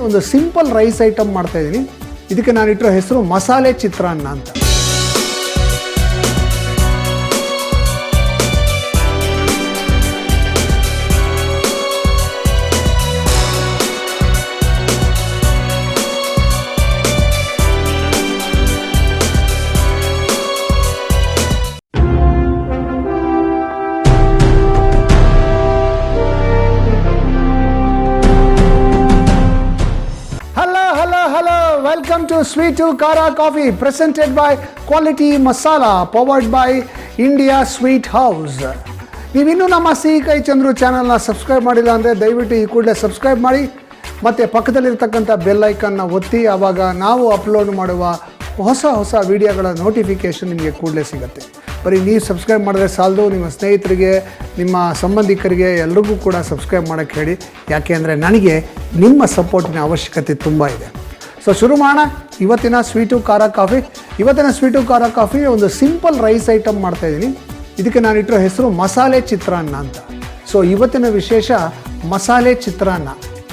ಒಂದು simple rice item ಮಾಡ್ತಾ ಇದ್ದೀನಿ. ಇದಕ್ಕೆ ನಾನು ಇಟ್ಟಿರೋ ಹೆಸರು ಮಸಾಲೆ ಚಿತ್ರಾನ್ನ ಅಂತ. Welcome to Sweet to Kara Coffee, presented by Quality Masala, powered by India Sweet House. ನೀವಿನ್ನೂ ನಮ್ಮ ಸಿಹಿ ಕೈ ಚಂದ್ರು ಚಾನಲ್ನ ಸಬ್ಸ್ಕ್ರೈಬ್ ಮಾಡಿಲ್ಲ ಅಂದರೆ ದಯವಿಟ್ಟು ಈ ಕೂಡಲೇ ಸಬ್ಸ್ಕ್ರೈಬ್ ಮಾಡಿ ಮತ್ತು ಪಕ್ಕದಲ್ಲಿರ್ತಕ್ಕಂಥ ಬೆಲ್ ಐಕನ್ನ ಒತ್ತಿ. ಆವಾಗ ನಾವು ಅಪ್ಲೋಡ್ ಮಾಡುವ ಹೊಸ ವಿಡಿಯೋಗಳ ನೋಟಿಫಿಕೇಷನ್ ನಿಮಗೆ ಕೂಡಲೇ ಸಿಗುತ್ತೆ. ಬರೀ ನೀವು ಸಬ್ಸ್ಕ್ರೈಬ್ ಮಾಡಿದ್ರೆ ಸಾಲದು, ನಿಮ್ಮ ಸ್ನೇಹಿತರಿಗೆ, ನಿಮ್ಮ ಸಂಬಂಧಿಕರಿಗೆ ಎಲ್ರಿಗೂ ಕೂಡ ಸಬ್ಸ್ಕ್ರೈಬ್ ಮಾಡೋಕ್ಕೆ ಹೇಳಿ. ಯಾಕೆ ಅಂದರೆ ನನಗೆ ನಿಮ್ಮ ಸಪೋರ್ಟಿನ ಅವಶ್ಯಕತೆ ತುಂಬ ಇದೆ. ಸೊ ಶುರು ಮಾಡೋಣ ಇವತ್ತಿನ ಸ್ವೀಟು ಖಾರ ಕಾಫಿ. ಇವತ್ತಿನ ಸ್ವೀಟು ಖಾರ ಕಾಫಿ ಒಂದು ಸಿಂಪಲ್ ರೈಸ್ ಐಟಮ್ ಮಾಡ್ತಾಯಿದ್ದೀನಿ. ಇದಕ್ಕೆ ನಾನು ಇಟ್ಟಿರೋ ಹೆಸರು ಮಸಾಲೆ ಚಿತ್ರಾನ್ನ ಅಂತ. ಸೊ ಇವತ್ತಿನ ವಿಶೇಷ ಮಸಾಲೆ ಚಿತ್ರಾನ್ನ.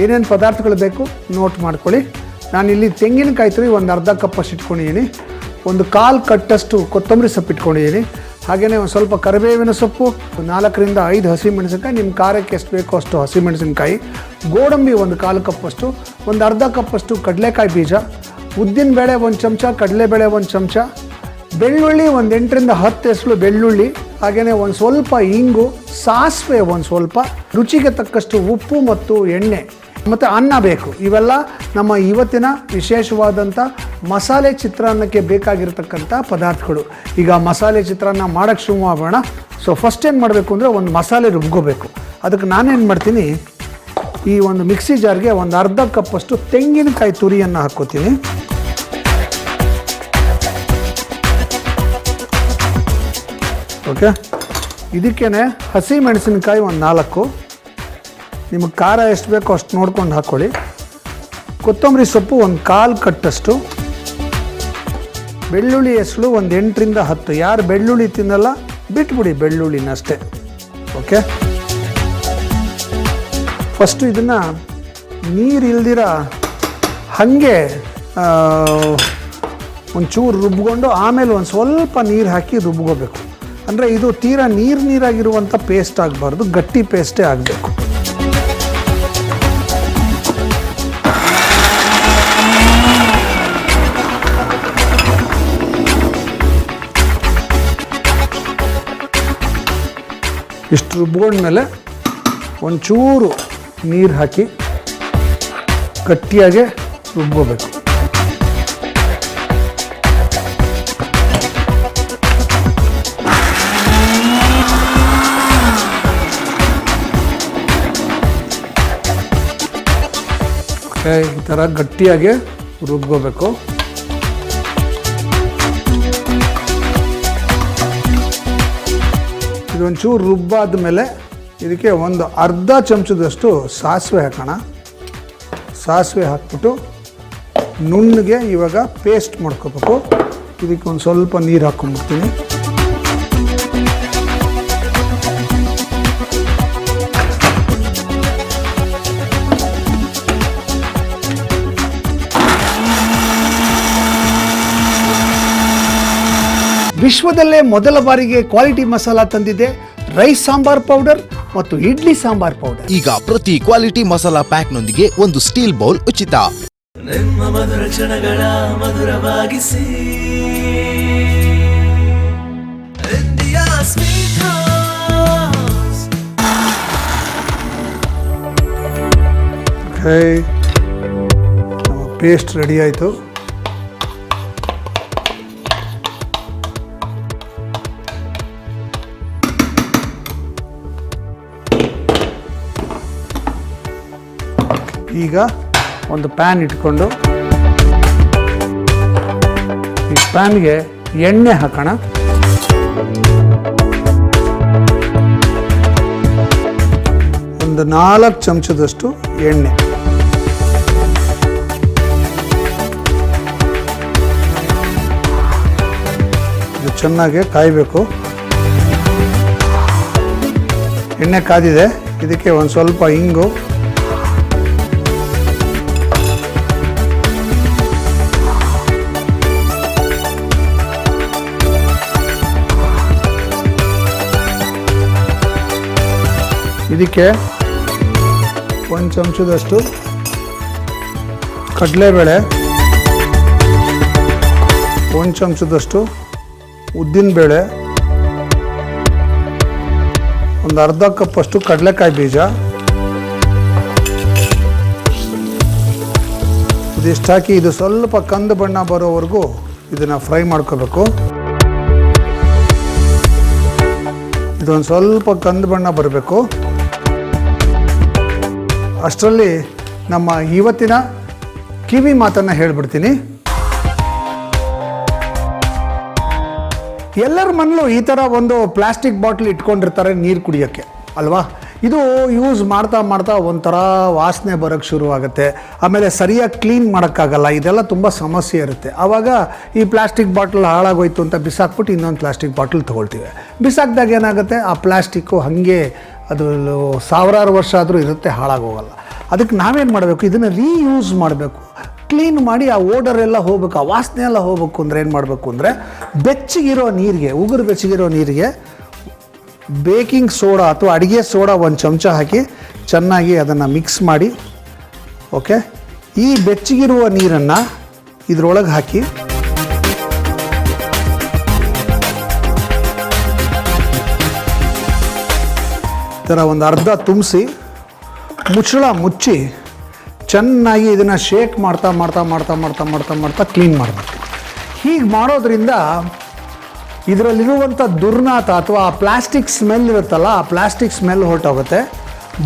ಏನೇನು ಪದಾರ್ಥಗಳು ಬೇಕು ನೋಟ್ ಮಾಡ್ಕೊಳ್ಳಿ. ನಾನಿಲ್ಲಿ ತೆಂಗಿನಕಾಯಿ ತುರಿ ಒಂದು ಅರ್ಧ ಕಪ್ಪಷ್ಟು ಇಟ್ಕೊಂಡಿದ್ದೀನಿ. ಒಂದು 1/4 ಕಟ್ಟಷ್ಟು ಕೊತ್ತಂಬರಿ ಸೊಪ್ಪು ಇಟ್ಕೊಂಡಿದ್ದೀನಿ. ಹಾಗೆಯೇ ಒಂದು ಸ್ವಲ್ಪ ಕರಿಬೇವಿನ ಸೊಪ್ಪು, 4ರಿಂದ 5 ಹಸಿಮೆಣಸಿನ್ಕಾಯಿ, ನಿಮ್ಮ ಖಾರಕ್ಕೆ ಎಷ್ಟು ಬೇಕೋ ಅಷ್ಟು ಹಸಿಮೆಣಸಿನ್ಕಾಯಿ, ಗೋಡಂಬಿ ಒಂದು 1/4 ಕಪ್ಪಷ್ಟು, ಒಂದು ಅರ್ಧ ಕಪ್ಪಷ್ಟು ಕಡಲೆಕಾಯಿ ಬೀಜ, ಉದ್ದಿನಬೇಳೆ 1 ಚಮಚ, ಕಡಲೆಬೇಳೆ 1 ಚಮಚ, ಬೆಳ್ಳುಳ್ಳಿ ಒಂದು 8ರಿಂದ 10 ಎಸಳು ಬೆಳ್ಳುಳ್ಳಿ, ಹಾಗೆಯೇ ಒಂದು ಸ್ವಲ್ಪ ಇಂಗು, ಸಾಸಿವೆ ಒಂದು ಸ್ವಲ್ಪ, ರುಚಿಗೆ ತಕ್ಕಷ್ಟು ಉಪ್ಪು ಮತ್ತು ಎಣ್ಣೆ ಮತ್ತು ಅನ್ನ ಬೇಕು. ಇವೆಲ್ಲ ನಮ್ಮ ಇವತ್ತಿನ ವಿಶೇಷವಾದಂಥ ಮಸಾಲೆ ಚಿತ್ರಾನ್ನಕ್ಕೆ ಬೇಕಾಗಿರ್ತಕ್ಕಂಥ ಪದಾರ್ಥಗಳು. ಈಗ ಮಸಾಲೆ ಚಿತ್ರಾನ್ನ ಮಾಡೋಕ್ಕೆ ಶುರು ಮಾಡೋಣ. ಸೊ ಫಸ್ಟ್ ಏನು ಮಾಡಬೇಕು ಅಂದರೆ ಒಂದು ಮಸಾಲೆ ರುಬ್ಕೋಬೇಕು. ಅದಕ್ಕೆ ನಾನೇನು ಮಾಡ್ತೀನಿ, ಈ ಒಂದು ಮಿಕ್ಸಿ ಜಾರ್ಗೆ ಒಂದು ಅರ್ಧ ಕಪ್ಪಷ್ಟು ತೆಂಗಿನಕಾಯಿ ತುರಿಯನ್ನು ಹಾಕ್ಕೋತೀನಿ. ಓಕೆ, ಇದಕ್ಕೇ ಹಸಿ ಮೆಣಸಿನಕಾಯಿ ಒಂದು 4, ನಿಮಗೆ ಖಾರ ಎಷ್ಟು ಬೇಕೋ ಅಷ್ಟು ನೋಡ್ಕೊಂಡು ಹಾಕ್ಕೊಳ್ಳಿ. ಕೊತ್ತಂಬರಿ ಸೊಪ್ಪು ಒಂದು 1/4 ಕಟ್ಟಷ್ಟು, ಬೆಳ್ಳುಳ್ಳಿ ಹೆಸಳು ಒಂದು 8ರಿಂದ 10. ಯಾರು ಬೆಳ್ಳುಳ್ಳಿ ತಿನ್ನಲ್ಲ ಬಿಟ್ಬಿಡಿ ಬೆಳ್ಳುಳ್ಳಿನಷ್ಟೇ. ಓಕೆ, ಫಸ್ಟು ಇದನ್ನು ನೀರು ಇಲ್ದಿರ ಹಾಗೆ ಒಂಚೂರು ರುಬ್ಕೊಂಡು ಆಮೇಲೆ ಒಂದು ಸ್ವಲ್ಪ ನೀರು ಹಾಕಿ ರುಬ್ಕೋಬೇಕು. ಅಂದರೆ ಇದು ತೀರಾ ನೀರಾಗಿರುವಂಥ ಪೇಸ್ಟ್ ಆಗಬಾರ್ದು, ಗಟ್ಟಿ ಪೇಸ್ಟೇ ಆಗಬೇಕು. ಇಷ್ಟು ರುಬ್ಕೊಂಡ್ಮೇಲೆ ಒಂಚೂರು ನೀರು ಹಾಕಿ ಗಟ್ಟಿಯಾಗೆ ರುಬ್ಕೋಬೇಕು. ಓಕೆ, ಈ ಥರ ಗಟ್ಟಿಯಾಗೆ ರುಬ್ಕೋಬೇಕು. ಇದೊಂಚೂರು ರುಬ್ಬಾದ ಮೇಲೆ ಇದಕ್ಕೆ ಒಂದು ಅರ್ಧ ಚಮಚದಷ್ಟು ಸಾಸಿವೆ ಹಾಕೋಣ. ಸಾಸಿವೆ ಹಾಕ್ಬಿಟ್ಟು ನುಣ್ಣಗೆ ಇವಾಗ ಪೇಸ್ಟ್ ಮಾಡ್ಕೋಬೇಕು. ಇದಕ್ಕೆ ಒಂದು ಸ್ವಲ್ಪ ನೀರು ಹಾಕ್ಕೊಂಡ್ಬಿಡ್ತೀನಿ. ವಿಶ್ವದಲ್ಲೇ ಮೊದಲ ಬಾರಿಗೆ ಕ್ವಾಲಿಟಿ ಮಸಾಲ ತಂದಿದೆ ರೈಸ್ ಸಾಂಬಾರ್ ಪೌಡರ್ ಮತ್ತು ಇಡ್ಲಿ ಸಾಂಬಾರ್ ಪೌಡರ್. ಈಗ ಪ್ರತಿ ಕ್ವಾಲಿಟಿ ಮಸಾಲಾ ಪ್ಯಾಕ್ ನೊಂದಿಗೆ ಒಂದು ಸ್ಟೀಲ್ ಬೌಲ್ ಉಚಿತ. ನಿಮ್ಮ ಮಧುರ ಕ್ಷಣಗಳ ಮಧುರವಾಗಿಸಿ ಇಂಡಿಯಾ ಸ್ವೀಟ್ ಹೌಸ್. ನಮ್ಮ ಪೇಸ್ಟ್ ರೆಡಿ ಆಯಿತು. ಈಗ ಒಂದು ಪ್ಯಾನ್ ಇಟ್ಕೊಂಡು ಈ ಪ್ಯಾನ್ಗೆ ಎಣ್ಣೆ ಹಾಕೋಣ. ಒಂದು 4 ಚಮಚದಷ್ಟು ಎಣ್ಣೆ. ಇದು ಚೆನ್ನಾಗಿ ಕಾಯಬೇಕು. ಎಣ್ಣೆ ಕಾದಿದೆ. ಇದಕ್ಕೆ ಒಂದು ಸ್ವಲ್ಪ ಇಂಗು, ಇದಕ್ಕೆ 1 ಚಮಚದಷ್ಟು ಕಡಲೆಬೇಳೆ, 1 ಚಮಚದಷ್ಟು ಉದ್ದಿನಬೇಳೆ, ಒಂದು ಅರ್ಧ ಕಪ್ಪಷ್ಟು ಕಡಲೆಕಾಯಿ ಬೀಜ, ಇದಿಷ್ಟು ಹಾಕಿ ಇದು ಸ್ವಲ್ಪ ಕಂದು ಬಣ್ಣ ಬರೋವರೆಗೂ ಇದನ್ನು ಫ್ರೈ ಮಾಡ್ಕೋಬೇಕು. ಇದೊಂದು ಸ್ವಲ್ಪ ಕಂದು ಬಣ್ಣ ಬರಬೇಕು. ಅಷ್ಟರಲ್ಲಿ ನಮ್ಮ ಇವತ್ತಿನ ಕಿವಿ ಮಾತನ್ನು ಹೇಳ್ಬಿಡ್ತೀನಿ. ಎಲ್ಲರ ಮನೆಯಲ್ಲೂ ಈ ಥರ ಒಂದು ಪ್ಲಾಸ್ಟಿಕ್ ಬಾಟ್ಲ್ ಇಟ್ಕೊಂಡಿರ್ತಾರೆ ನೀರು ಕುಡಿಯೋಕ್ಕೆ ಅಲ್ವಾ. ಇದು ಯೂಸ್ ಮಾಡ್ತಾ ಮಾಡ್ತಾ ಒಂಥರ ವಾಸನೆ ಬರೋಕ್ಕೆ ಶುರುವಾಗುತ್ತೆ. ಆಮೇಲೆ ಸರಿಯಾಗಿ ಕ್ಲೀನ್ ಮಾಡೋಕ್ಕಾಗಲ್ಲ. ಇದೆಲ್ಲ ತುಂಬ ಸಮಸ್ಯೆ ಇರುತ್ತೆ. ಆವಾಗ ಈ ಪ್ಲಾಸ್ಟಿಕ್ ಬಾಟ್ಲ್ ಹಾಳಾಗೋಯ್ತು ಅಂತ ಬಿಸಾಕ್ಬಿಟ್ಟು ಇನ್ನೊಂದು ಪ್ಲಾಸ್ಟಿಕ್ ಬಾಟ್ಲ್ ತೊಗೊಳ್ತೀವಿ. ಬಿಸಾಕಿದಾಗ ಏನಾಗುತ್ತೆ, ಆ ಪ್ಲಾಸ್ಟಿಕ್ಕು ಹಾಗೆ ಅದು ಸಾವಿರಾರು ವರ್ಷ ಆದರೂ ಇರುತ್ತೆ, ಹಾಳಾಗೋಗಲ್ಲ. ಅದಕ್ಕೆ ನಾವೇನು ಮಾಡಬೇಕು, ಇದನ್ನು ರೀಯೂಸ್ ಮಾಡಬೇಕು. ಕ್ಲೀನ್ ಮಾಡಿ ಆ ಓಡರ್ ಎಲ್ಲ ಹೋಗ್ಬೇಕು, ಆ ವಾಸನೆ ಎಲ್ಲ ಹೋಗ್ಬೇಕು ಅಂದರೆ ಏನು ಮಾಡಬೇಕು ಅಂದರೆ, ಬೆಚ್ಚಗಿರೋ ನೀರಿಗೆ, ಉಗುರು ಬೆಚ್ಚಗಿರೋ ನೀರಿಗೆ ಬೇಕಿಂಗ್ ಸೋಡಾ ಅಥವಾ ಅಡುಗೆ ಸೋಡಾ 1 ಚಮಚ ಹಾಕಿ ಚೆನ್ನಾಗಿ ಅದನ್ನು ಮಿಕ್ಸ್ ಮಾಡಿ, ಓಕೆ, ಈ ಬೆಚ್ಚಗಿರುವ ನೀರನ್ನು ಇದರೊಳಗೆ ಹಾಕಿ ಥರ ಒಂದು ಅರ್ಧ ತುಂಬಿಸಿ ಮುಚ್ಚಳ ಮುಚ್ಚಿ ಚೆನ್ನಾಗಿ ಇದನ್ನು ಶೇಕ್ ಮಾಡ್ತಾ ಮಾಡ್ತಾ ಮಾಡ್ತಾ ಮಾಡ್ತಾ ಮಾಡ್ತಾ ಮಾಡ್ತಾ ಕ್ಲೀನ್ ಮಾಡಬೇಕು. ಹೀಗೆ ಮಾಡೋದ್ರಿಂದ ಇದರಲ್ಲಿರುವಂಥ ದುರ್ನಾತ ಅಥವಾ ಪ್ಲಾಸ್ಟಿಕ್ ಸ್ಮೆಲ್ ಇರುತ್ತಲ್ಲ, ಆ ಪ್ಲಾಸ್ಟಿಕ್ ಸ್ಮೆಲ್ ಹೊರಟೋಗುತ್ತೆ.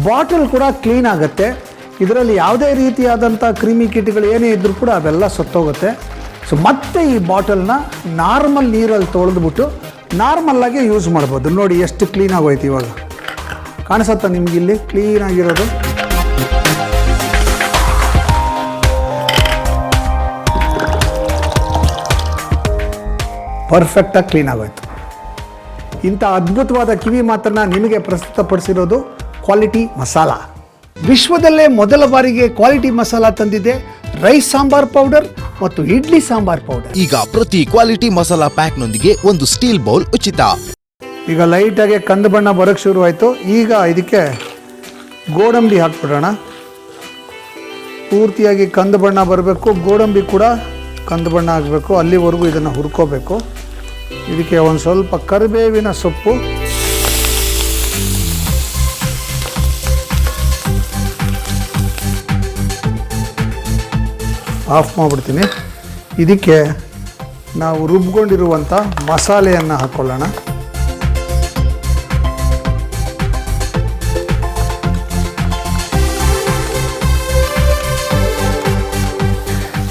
ಬಾಟಲ್ ಕೂಡ ಕ್ಲೀನ್ ಆಗುತ್ತೆ. ಇದರಲ್ಲಿ ಯಾವುದೇ ರೀತಿಯಾದಂಥ ಕ್ರಿಮಿಕೀಟಗಳು ಏನೇ ಇದ್ದರೂ ಕೂಡ ಅವೆಲ್ಲ ಸತ್ತೋಗುತ್ತೆ. ಸೊ ಮತ್ತೆ ಈ ಬಾಟಲ್ನ ನಾರ್ಮಲ್ ನೀರಲ್ಲಿ ತೊಳೆದ್ಬಿಟ್ಟು ನಾರ್ಮಲ್ಲಾಗಿ ಯೂಸ್ ಮಾಡ್ಬೋದು. ನೋಡಿ ಎಷ್ಟು ಕ್ಲೀನಾಗಿ ಹೋಯ್ತು. ಇವಾಗ ಕಾಣಿಸುತ್ತಾ ನಿಮ್ಗೆ ಇಲ್ಲಿ ಕ್ಲೀನಾಗಿರೋದು? ಪರ್ಫೆಕ್ಟಾಗಿ ಕ್ಲೀನ್ ಆಗೋಯ್ತು. ಇಂಥ ಅದ್ಭುತವಾದ ಕಿವಿ ಮಾತನ್ನು ನಿಮಗೆ ಪ್ರಸ್ತುತಪಡಿಸಿರೋದು ಕ್ವಾಲಿಟಿ ಮಸಾಲ. ವಿಶ್ವದಲ್ಲೇ ಮೊದಲ ಬಾರಿಗೆ ಕ್ವಾಲಿಟಿ ಮಸಾಲ ತಂದಿದೆ ರೈಸ್ ಸಾಂಬಾರ್ ಪೌಡರ್ ಮತ್ತು ಇಡ್ಲಿ ಸಾಂಬಾರ್ ಪೌಡರ್. ಈಗ ಪ್ರತಿ ಕ್ವಾಲಿಟಿ ಮಸಾಲಾ ಪ್ಯಾಕ್ನೊಂದಿಗೆ ಒಂದು ಸ್ಟೀಲ್ ಬೌಲ್ ಉಚಿತ. ಈಗ ಲೈಟಾಗಿ ಕಂದು ಬಣ್ಣ ಬರೋಕ್ಕೆ ಶುರುವಾಯಿತು. ಈಗ ಇದಕ್ಕೆ ಗೋಡಂಬಿ ಹಾಕ್ಬಿಡೋಣ. ಪೂರ್ತಿಯಾಗಿ ಕಂದು ಬಣ್ಣ ಬರಬೇಕು, ಗೋಡಂಬಿ ಕೂಡ ಕಂದು ಬಣ್ಣ ಆಗಬೇಕು. ಅಲ್ಲಿವರೆಗೂ ಇದನ್ನು ಹುರ್ಕೋಬೇಕು. ಇದಕ್ಕೆ ಒಂದು ಸ್ವಲ್ಪ ಕರಿಬೇವಿನ ಸೊಪ್ಪು, ಆಫ್ ಮಾಡಿಬಿಡ್ತೀನಿ. ಇದಕ್ಕೆ ನಾವು ರುಬ್ಕೊಂಡಿರುವಂಥ ಮಸಾಲೆಯನ್ನು ಹಾಕ್ಕೊಳ್ಳೋಣ.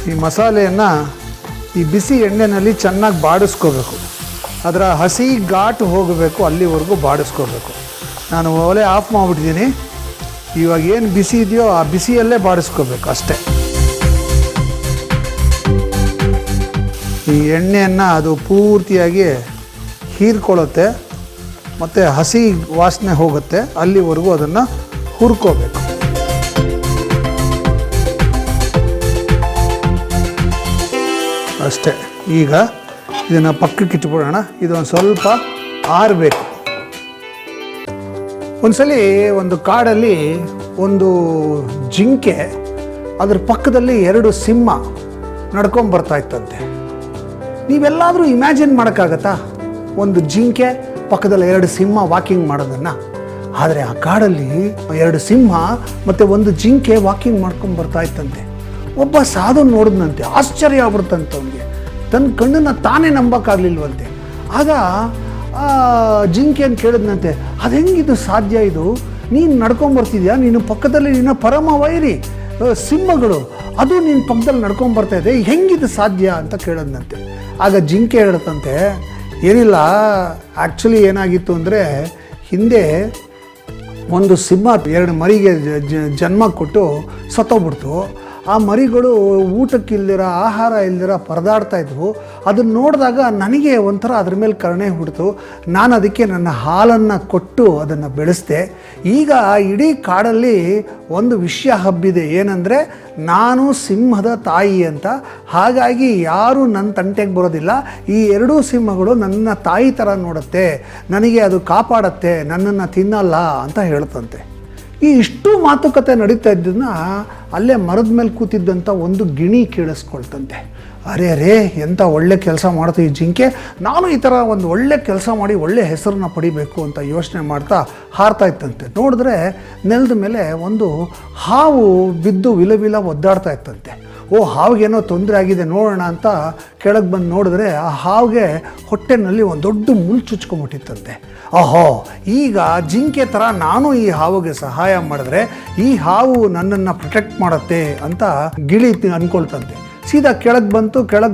ಈ ಮಸಾಲೆಯನ್ನು ಈ ಬಿಸಿ ಎಣ್ಣೆಯಲ್ಲಿ ಚೆನ್ನಾಗಿ ಬಾಡಿಸ್ಕೋಬೇಕು. ಅದರ ಹಸಿ ಘಾಟು ಹೋಗಬೇಕು, ಅಲ್ಲಿವರೆಗೂ ಬಾಡಿಸ್ಕೋಬೇಕು. ನಾನು ಒಲೆ ಆಫ್ ಮಾಡಿಬಿಟ್ಟಿದ್ದೀನಿ. ಇವಾಗ ಏನು ಬಿಸಿ ಇದೆಯೋ ಆ ಬಿಸಿಯಲ್ಲೇ ಬಾಡಿಸ್ಕೋಬೇಕು ಅಷ್ಟೇ. ಈ ಎಣ್ಣೆಯನ್ನು ಅದು ಪೂರ್ತಿಯಾಗಿ ಹೀರ್ಕೊಳ್ಳುತ್ತೆ ಮತ್ತು ಹಸಿ ವಾಸನೆ ಹೋಗುತ್ತೆ, ಅಲ್ಲಿವರೆಗೂ ಅದನ್ನು ಹುರ್ಕೋಬೇಕು. ಅಷ್ಟೇ. ಈಗ ಇದನ್ನು ಪಕ್ಕಕ್ಕೆ ಇಟ್ಬಿಡೋಣ. ಇದೊಂದು ಸ್ವಲ್ಪ ಆರಬೇಕು. ಒಂದ್ಸಲಿ ಒಂದು ಕಾಡಲ್ಲಿ ಒಂದು ಜಿಂಕೆ, ಅದ್ರ ಪಕ್ಕದಲ್ಲಿ 2 ಸಿಂಹ ನಡ್ಕೊಂಬರ್ತಾ ಇತ್ತಂತೆ. ನೀವೆಲ್ಲಾದರೂ ಇಮ್ಯಾಜಿನ್ ಮಾಡೋಕ್ಕಾಗತ್ತಾ ಒಂದು ಜಿಂಕೆ ಪಕ್ಕದಲ್ಲಿ 2 ಸಿಂಹ ವಾಕಿಂಗ್ ಮಾಡೋದನ್ನು? ಆದರೆ ಆ ಕಾಡಲ್ಲಿ 2 ಸಿಂಹ ಮತ್ತು ಒಂದು ಜಿಂಕೆ ವಾಕಿಂಗ್ ಮಾಡ್ಕೊಂಡು ಬರ್ತಾ ಇತ್ತಂತೆ. ಒಬ್ಬ ಸಾಧು ನೋಡಿದ್ನಂತೆ, ಆಶ್ಚರ್ಯ ಆಗ್ಬಿಡ್ತಂತೆ ಅವನಿಗೆ. ತನ್ನ ಕಣ್ಣನ್ನು ತಾನೇ ನಂಬೋಕ್ಕಾಗಲಿಲ್ವಂತೆ. ಆಗ ಜಿಂಕೆಯನ್ನು ಕೇಳಿದ್ನಂತೆ, ಅದು ಹೆಂಗಿದು ಸಾಧ್ಯ? ಇದು ನೀನು ನಡ್ಕೊಂಬರ್ತಿದ್ಯಾ, ನೀನು ಪಕ್ಕದಲ್ಲಿ ನಿನ್ನ ಪರಮ ವೈರಿ ಸಿಂಹಗಳು, ಅದು ನಿನ್ನ ಪಕ್ಕದಲ್ಲಿ ನಡ್ಕೊಂಬರ್ತಾ ಇದೆ, ಹೆಂಗಿದು ಸಾಧ್ಯ ಅಂತ ಕೇಳಿದ್ನಂತೆ. ಆಗ ಜಿಂಕೆ ಹೇಳುತ್ತಂತೆ, ಏನಿಲ್ಲ, ಆ್ಯಕ್ಚುಲಿ ಏನಾಗಿತ್ತು ಅಂದರೆ, ಹಿಂದೆ ಒಂದು ಸಿಂಹ 2 ಮರಿಗೆ ಜನ್ಮ ಕೊಟ್ಟು ಸತ್ತೋಗ್ಬಿಡ್ತು. ಆ ಮರಿಗಳು ಊಟಕ್ಕಿಲ್ದಿರ, ಆಹಾರ ಇಲ್ದಿರ ಪರದಾಡ್ತಾ ಇದ್ವು. ಅದನ್ನು ನೋಡಿದಾಗ ನನಗೆ ಒಂಥರ ಅದ್ರ ಮೇಲೆ ಕರುಣೆ ಹುಡ್ತು. ನಾನು ಅದಕ್ಕೆ ನನ್ನ ಹಾಲನ್ನು ಕೊಟ್ಟು ಅದನ್ನು ಬೆಳೆಸಿದೆ. ಈಗ ಇಡೀ ಕಾಡಲ್ಲಿ ಒಂದು ವಿಷಯ ಹಬ್ಬಿದೆ, ಏನಂದರೆ ನಾನು ಸಿಂಹದ ತಾಯಿ ಅಂತ. ಹಾಗಾಗಿ ಯಾರೂ ನನ್ನ ತಂಟೆಗೆ ಬರೋದಿಲ್ಲ. ಈ 2 ಸಿಂಹಗಳು ನನ್ನ ತಾಯಿ ಥರ ನೋಡುತ್ತೆ, ನನಗೆ ಅದು ಕಾಪಾಡುತ್ತೆ, ನನ್ನನ್ನು ತಿನ್ನಲ್ಲ ಅಂತ ಹೇಳ್ತಂತೆ. ಈ ಇಷ್ಟು ಮಾತುಕತೆ ನಡೀತಾ ಇದ್ದನ್ನ ಅಲ್ಲೇ ಮರದ ಮೇಲೆ ಕೂತಿದ್ದಂಥ ಒಂದು ಗಿಣಿ ಕೇಳಿಸ್ಕೊಳ್ತಂತೆ. ಅರೆ ರೇ, ಎಂಥ ಒಳ್ಳೆ ಕೆಲಸ ಮಾಡ್ತು ಈ ಜಿಂಕೆ, ನಾನು ಈ ಥರ ಒಂದು ಒಳ್ಳೆ ಕೆಲಸ ಮಾಡಿ ಒಳ್ಳೆ ಹೆಸರನ್ನ ಪಡಿಬೇಕು ಅಂತ ಯೋಚನೆ ಮಾಡ್ತಾ ಹಾರ್ತಾ ಇತ್ತಂತೆ. ನೋಡಿದ್ರೆ ನೆಲದ ಮೇಲೆ ಒಂದು ಹಾವು ಬಿದ್ದು ವಿಲವಿಲ ಒದ್ದಾಡ್ತಾ ಇತ್ತಂತೆ. ಓ, ಹಾವಿಗೇನೋ ತೊಂದರೆ ಆಗಿದೆ ನೋಡೋಣ ಅಂತ ಕೆಳಗೆ ಬಂದು ನೋಡಿದ್ರೆ ಆ ಹಾವಿಗೆ ಹೊಟ್ಟೆನಲ್ಲಿ ಒಂದು ದೊಡ್ಡ ಮುಳ್ಳು ಚುಚ್ಕೊಂಬಿಟ್ಟಿತ್ತಂತೆ. ಓಹೋ, ಈಗ ಜಿಂಕೆ ಥರ ನಾನು ಈ ಹಾವಿಗೆ ಸಹಾಯ ಮಾಡಿದ್ರೆ ಈ ಹಾವು ನನ್ನನ್ನು ಪ್ರೊಟೆಕ್ಟ್ ಮಾಡುತ್ತೆ ಅಂತ ಗಿಳಿ ಅಂದ್ಕೊಳ್ತಂತೆ. ಸೀದಾ ಕೆಳಗೆ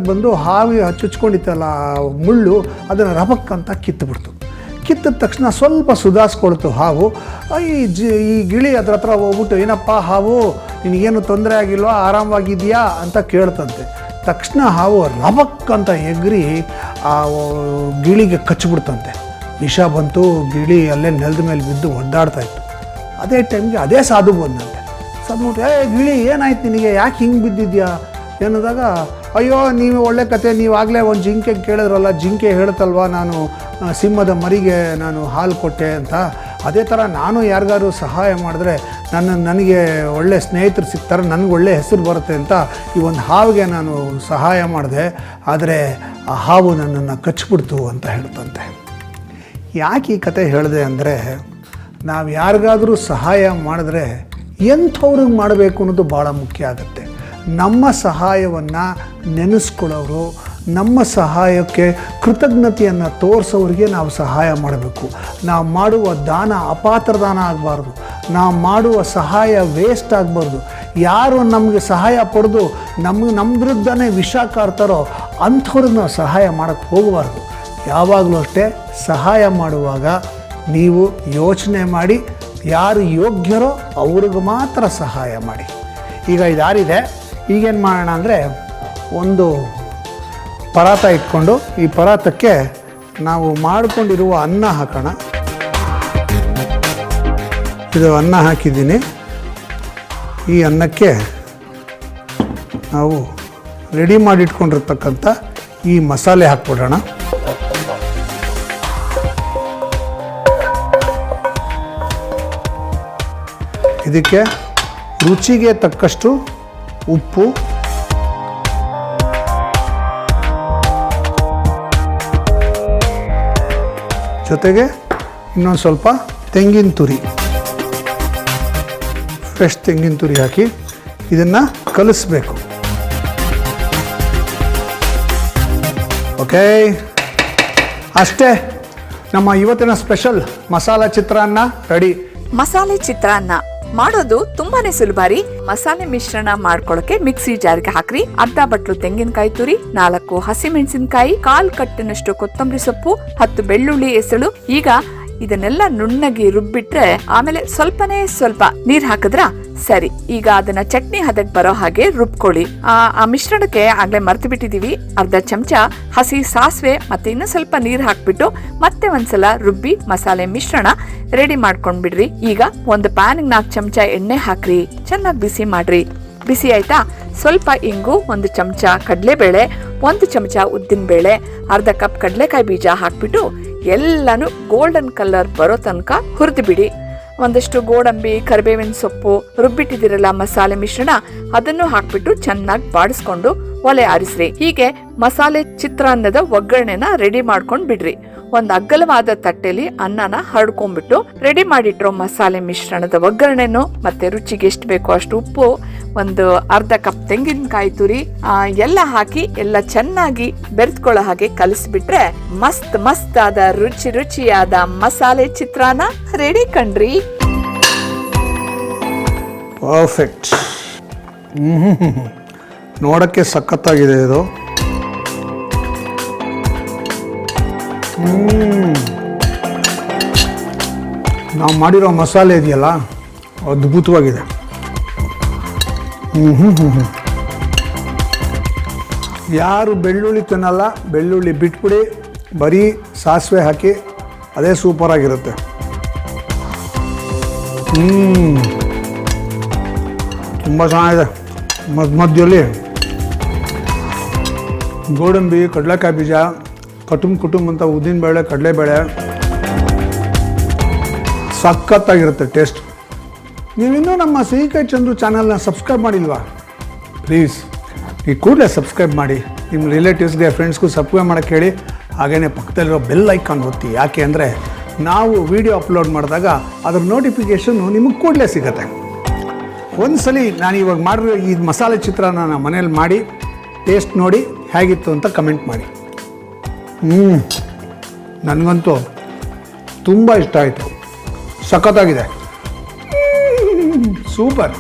ಬಂದು ಹಾವಿ ಚುಚ್ಕೊಂಡಿತ್ತಲ್ಲ ಮುಳ್ಳು, ಅದನ್ನು ರಬಕ್ ಅಂತ ಕಿತ್ತುಬಿಡ್ತು. ಕಿತ್ತಿದ ತಕ್ಷಣ ಸ್ವಲ್ಪ ಸುಧಾರಿಸ್ಕೊಳ್ತು ಹಾವು. ಈ ಗಿಳಿ ಅದ್ರ ಹತ್ರ ಹೋಗ್ಬಿಟ್ಟು, ಏನಪ್ಪ ಹಾವು, ನಿನಗೇನು ತೊಂದರೆ ಆಗಿಲ್ವಾ, ಆರಾಮವಾಗಿದೆಯಾ ಅಂತ ಕೇಳ್ತಂತೆ. ತಕ್ಷಣ ಹಾವು ರಬಕ್ ಅಂತ ಎಗ್ರಿ ಆ ಗಿಳಿಗೆ ಕಚ್ಚಿಬಿಡ್ತಂತೆ. ವಿಷ ಬಂತು, ಗಿಳಿ ಅಲ್ಲೇ ನೆಲದ ಮೇಲೆ ಬಿದ್ದು ಒದ್ದಾಡ್ತಾ ಇತ್ತು. ಅದೇ ಟೈಮ್ಗೆ ಅದೇ ಸಾಧು ಬಂದಂತೆ. ಸಾಧುಬಿಟ್ಟು, ಗಿಳಿ ಏನಾಯ್ತು ನಿನಗೆ, ಯಾಕೆ ಹಿಂಗೆ ಬಿದ್ದಿದ್ಯಾ ಏನದಾಗ, ಅಯ್ಯೋ ನೀವು ಒಳ್ಳೆ ಕತೆ, ನೀವಾಗಲೇ ಒಂದು ಜಿಂಕೆ ಕೇಳಿದ್ರಲ್ಲ, ಜಿಂಕೆ ಹೇಳ್ತಲ್ವ ನಾನು ಸಿಂಹದ ಮರಿಗೆ ನಾನು ಹಾಲು ಕೊಟ್ಟೆ ಅಂತ, ಅದೇ ಥರ ನಾನು ಯಾರಿಗಾರು ಸಹಾಯ ಮಾಡಿದ್ರೆ ನನಗೆ ಒಳ್ಳೆ ಸ್ನೇಹಿತರು ಸಿಗ್ತಾರೆ, ನನಗೆ ಒಳ್ಳೆ ಹೆಸರು ಬರುತ್ತೆ ಅಂತ ಈ ಒಂದು ಹಾವಿಗೆ ನಾನು ಸಹಾಯ ಮಾಡಿದೆ, ಆದರೆ ಆ ಹಾವು ನನ್ನನ್ನು ಕಚ್ಚಿಬಿಡ್ತು ಅಂತ ಹೇಳ್ತಂತೆ. ಯಾಕೆ ಈ ಕತೆ ಹೇಳಿದೆ ಅಂದರೆ, ನಾವು ಯಾರಿಗಾದರೂ ಸಹಾಯ ಮಾಡಿದ್ರೆ ಎಂಥವ್ರಿಗೆ ಮಾಡಬೇಕು ಅನ್ನೋದು ಭಾಳ ಮುಖ್ಯ ಆಗುತ್ತೆ. ನಮ್ಮ ಸಹಾಯವನ್ನು ನೆನೆಸ್ಕೊಳ್ಳೋರು, ನಮ್ಮ ಸಹಾಯಕ್ಕೆ ಕೃತಜ್ಞತೆಯನ್ನು ತೋರಿಸೋರಿಗೆ ನಾವು ಸಹಾಯ ಮಾಡಬೇಕು. ನಾವು ಮಾಡುವ ದಾನ ಅಪಾತ್ರ ದಾನ ಆಗಬಾರ್ದು, ನಾವು ಮಾಡುವ ಸಹಾಯ ವೇಸ್ಟ್ ಆಗಬಾರ್ದು. ಯಾರು ನಮಗೆ ಸಹಾಯ ಪಡೆದು ನಮ್ಮ ವಿರುದ್ಧನೇ ವಿಷ ಕಾರ್ತಾರೋ ಅಂಥವ್ರಿಗೆ ನಾವು ಸಹಾಯ ಮಾಡೋಕ್ಕೆ ಹೋಗಬಾರ್ದು. ಯಾವಾಗಲೂ ಅಷ್ಟೇ ಸಹಾಯ ಮಾಡುವಾಗ ನೀವು ಯೋಚನೆ ಮಾಡಿ, ಯಾರು ಯೋಗ್ಯರೋ ಅವ್ರಿಗೆ ಮಾತ್ರ ಸಹಾಯ ಮಾಡಿ. ಈಗ ಇದಾರಿದೆ, ಈಗೇನು ಮಾಡೋಣ ಅಂದರೆ, ಒಂದು ಪರಾತ ಇಟ್ಕೊಂಡು ಈ ಪರಾತಕ್ಕೆ ನಾವು ಮಾಡಿಕೊಂಡಿರುವ ಅನ್ನ ಹಾಕೋಣ. ಇದು ಅನ್ನ ಹಾಕಿದ್ದೀನಿ. ಈ ಅನ್ನಕ್ಕೆ ನಾವು ರೆಡಿ ಮಾಡಿಟ್ಕೊಂಡಿರ್ತಕ್ಕಂಥ ಈ ಮಸಾಲೆ ಹಾಕ್ಬಿಡೋಣ. ಇದಕ್ಕೆ ರುಚಿಗೆ ತಕ್ಕಷ್ಟು ಉಪ್ಪು, ಜೊತೆಗೆ ಇನ್ನೊಂದು ಸ್ವಲ್ಪ ತೆಂಗಿನ ತುರಿ, ಫ್ರೆಶ್ ತೆಂಗಿನ ತುರಿ ಹಾಕಿ ಇದನ್ನು ಕಲಿಸ್ಬೇಕು. ಓಕೆ, ಅಷ್ಟೇ, ನಮ್ಮ ಇವತ್ತಿನ ಸ್ಪೆಷಲ್ ಮಸಾಲ ಚಿತ್ರಾನ್ನ ರೆಡಿ. ಮಸಾಲೆ ಚಿತ್ರಾನ್ನ ಮಾಡೋದು ತುಂಬಾನೇ ಸುಲಭ ರೀ. ಮಸಾಲೆ ಮಿಶ್ರಣ ಮಾಡ್ಕೊಳಕ್ಕೆ ಮಿಕ್ಸಿ ಜಾರ್ಗೆ ಹಾಕ್ರಿ. ಅರ್ಧ ಬಟ್ಲು ತೆಂಗಿನಕಾಯಿ ತುರಿ, 4 ಹಸಿಮೆಣಸಿನಕಾಯಿ, 1/4 ಕಟ್ಟಿನಷ್ಟು ಕೊತ್ತಂಬರಿ ಸೊಪ್ಪು, 10 ಬೆಳ್ಳುಳ್ಳಿ ಎಸಳು. ಈಗ ಇದನ್ನೆಲ್ಲ ನುಣ್ಣಗೆ ರುಬ್ಬಿಟ್ರೆ ಆಮೇಲೆ ಸ್ವಲ್ಪನೇ ಸ್ವಲ್ಪ ನೀರ್ ಹಾಕಿದ್ರ ಸರಿ. ಈಗ ಅದನ್ನ ಚಟ್ನಿ ಹದಕ್ ಬರೋ ಹಾಗೆ ರುಬ್ಕೊಳ್ಳಿ. ಆ ಮಿಶ್ರಣಕ್ಕೆ ಆಗ್ಲೇ ಮರ್ತು ಬಿಟ್ಟಿದೀವಿ, ಅರ್ಧ ಚಮಚ ಹಸಿ ಸಾಸಿವೆ ಮತ್ತೆ ಇನ್ನು ಸ್ವಲ್ಪ ನೀರ್ ಹಾಕ್ಬಿಟ್ಟು ಮತ್ತೆ ಒಂದ್ಸಲ ರುಬ್ಬಿ ಮಸಾಲೆ ಮಿಶ್ರಣ ರೆಡಿ ಮಾಡ್ಕೊಂಡ್ ಬಿಡ್ರಿ. ಈಗ ಒಂದು ಪ್ಯಾನ್ 4 ಚಮಚ ಎಣ್ಣೆ ಹಾಕ್ರಿ, ಚೆನ್ನಾಗಿ ಬಿಸಿ ಮಾಡ್ರಿ. ಬಿಸಿ ಆಯ್ತಾ? ಸ್ವಲ್ಪ ಇಂಗು, 1 ಚಮಚ ಕಡಲೆಬೇಳೆ, 1 ಚಮಚ ಉದ್ದಿನ ಬೇಳೆ, ಅರ್ಧ ಕಪ್ ಕಡಲೆಕಾಯಿ ಬೀಜ ಹಾಕ್ಬಿಟ್ಟು ಎಲ್ಲಾನು ಗೋಲ್ಡನ್ ಕಲರ್ ಬರೋ ತನಕ ಹುರಿದು ಬಿಡಿ. ಒಂದಷ್ಟು ಗೋಡಂಬಿ, ಕರಿಬೇವಿನ ಸೊಪ್ಪು, ರುಬ್ಬಿಟ್ಟಿದಿರಲ್ಲ ಮಸಾಲೆ ಮಿಶ್ರಣ, ಅದನ್ನು ಹಾಕ್ಬಿಟ್ಟು ಚೆನ್ನಾಗಿ ಬಾಡಿಸ್ಕೊಂಡು ಒಲೆ ಆರಿಸ್ರಿ. ಹೀಗೆ ಮಸಾಲೆ ಚಿತ್ರಾನ್ನದ ಒಗ್ಗರಣೆನ ರೆಡಿ ಮಾಡ್ಕೊಂಡ್ ಬಿಡ್ರಿ. ಒಂದ್ ಅಗಲವಾದ ತಟ್ಟೆಲಿ ಅನ್ನನ ಹರಡ್ಕೊಂಡ್ಬಿಟ್ಟು ರೆಡಿ ಮಾಡಿಟ್ರೋ ಮಸಾಲೆ ಮಿಶ್ರಣದ ಒಗ್ಗರಣೆನು ಮತ್ತೆ ರುಚಿಗೆ ಎಷ್ಟು ಬೇಕೋ ಅಷ್ಟು ಉಪ್ಪು, ಒಂದು ಅರ್ಧ ಕಪ್ ತೆಂಗಿನಕಾಯಿ ತುರಿ ಎಲ್ಲ ಹಾಕಿ ಎಲ್ಲ ಚೆನ್ನಾಗಿ ಬೆರೆತ್ಕೊಳ್ಳೋ ಹಾಗೆ ಕಲಿಸ್ಬಿಟ್ರೆ ಮಸ್ತ್ ಮಸ್ತ್ ಆದ ರುಚಿಯಾದ ಮಸಾಲೆ ಚಿತ್ರಾನ್ನ ರೆಡಿ ಕಣ್ರಿ. ಪರ್ಫೆಕ್ಟ್. ನೋಡಕ್ಕೆ ಸಖತ್ತಾಗಿದೆ ಇದು. ನಾವು ಮಾಡಿರೋ ಮಸಾಲೆ ಇದೆಯಲ್ಲ ಅದ್ಭುತವಾಗಿದೆ. ಯಾರು ಬೆಳ್ಳುಳ್ಳಿ ತಿನ್ನಲ್ಲ, ಬೆಳ್ಳುಳ್ಳಿ ಬಿಟ್ಬಿಡಿ, ಬರೀ ಸಾಸಿವೆ ಹಾಕಿ, ಅದೇ ಸೂಪರಾಗಿರುತ್ತೆ. ತುಂಬ ಚೆನ್ನಾಗಿದೆ. ಮಧ್ಯದಲ್ಲಿ ಗೋಡಂಬಿ, ಕಡಲೆಕಾಯಿ ಬೀಜ, ಕುಟುಂಬ ಅಂತ ಉದ್ದಿನಬೇಳೆ, ಕಡಲೆಬೇಳೆ, ಸಖತ್ತಾಗಿರುತ್ತೆ ಟೇಸ್ಟ್. ನೀವಿನ್ನೂ ನಮ್ಮ ಸಿಹಿಕೈ ಚಂದ್ರು ಚಾನಲ್ನ ಸಬ್ಸ್ಕ್ರೈಬ್ ಮಾಡಿಲ್ವಾ? ಪ್ಲೀಸ್ ಈ ಕೂಡಲೇ ಸಬ್ಸ್ಕ್ರೈಬ್ ಮಾಡಿ, ನಿಮ್ಮ ರಿಲೇಟಿವ್ಸ್ಗೆ ಫ್ರೆಂಡ್ಸ್ಗೂ ಸಬ್ಸ್ಕ್ರೈಬ್ ಮಾಡೋಕ್ಕೆ ಹೇಳಿ. ಹಾಗೆಯೇ ಪಕ್ಕದಲ್ಲಿರೋ ಬೆಲ್ ಐಕಾನ್ ಒತ್ತಿ. ಯಾಕೆ ಅಂದರೆ ನಾವು ವಿಡಿಯೋ ಅಪ್ಲೋಡ್ ಮಾಡಿದಾಗ ಅದ್ರ ನೋಟಿಫಿಕೇಷನ್ನು ನಿಮಗೆ ಕೂಡಲೇ ಸಿಗುತ್ತೆ. ಒಂದ್ಸಲಿ ನಾನು ಇವಾಗ ಮಾಡಿರೋ ಈ ಮಸಾಲೆ ಚಿತ್ರಾನ್ನ ನಾನು ಮನೇಲಿ ಮಾಡಿ ಟೇಸ್ಟ್ ನೋಡಿ ಹೇಗಿತ್ತು ಅಂತ ಕಮೆಂಟ್ ಮಾಡಿ. ನನಗಂತೂ ತುಂಬ ಇಷ್ಟ ಆಯಿತು, ಸಖತ್ತಾಗಿದೆ, ಸೂಪರ್.